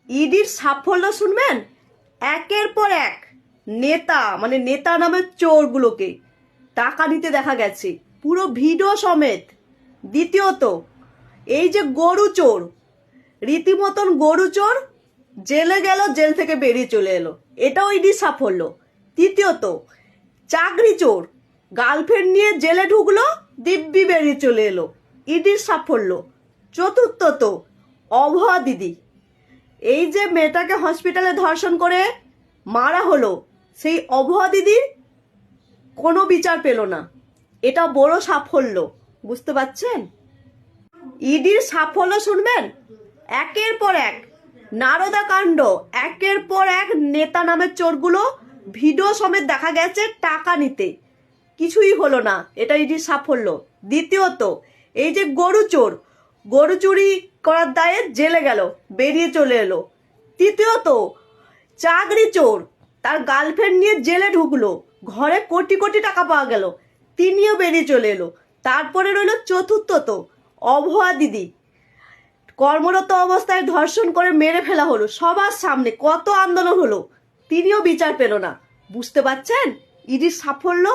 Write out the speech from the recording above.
ইডির সাফল্য শুনবেন। একের পর এক নেতা মানে নেতা নামের চোরগুলোকে টাকা নিতে দেখা গেছে, পুরো ভিডিও সমেত। দ্বিতীয়ত, এই যে গরু চোর, রীতিমতন গরু চোর জেলে গেল, জেল থেকে বেরিয়ে চলে এলো, এটাও ইডির সাফল্য। তৃতীয়ত, চাকরি চোর গার্লফ্রেন্ড নিয়ে জেলে ঢুকলো, দিব্যি বেরিয়ে চলে এলো, ইডির সাফল্য। চতুর্থত, অভয়া দিদি, এই যে মেয়েটাকে হসপিটালে ধর্ষণ করে মারা হলো, সেই অভয়া দিদির কোনো বিচার পেল না, এটা বড় সাফল্য। বুঝতে পারছেন? ইডির সাফল্য শুনবেন। একের পর এক নারদা কাণ্ড, একের পর এক নেতা নামের চোরগুলো ভিডিও সমেত দেখা গেছে টাকা নিতে, কিছুই হলো না, এটা ইডির সাফল্য। দ্বিতীয়ত, এই যে গরু চোর, গরু চুরি করার দায়ে জেলে গেল, বেরিয়ে চলে এলো। তৃতীয়ত, চাকরি চোর তার গার্লফ্রেন্ড নিয়ে জেলে ঢুকলো, ঘরে কোটি কোটি টাকা পাওয়া গেল, তিনিও বেরিয়ে চলে এলো। তারপরে রইল চতুর্থত, অভয়া দিদি, কর্মরত অবস্থায় ধর্ষণ করে মেরে ফেলা হলো সবার সামনে, কত আন্দোলন হলো, তিনিও বিচার পেল না। বুঝতে পারছেন ইডির সাফল্য?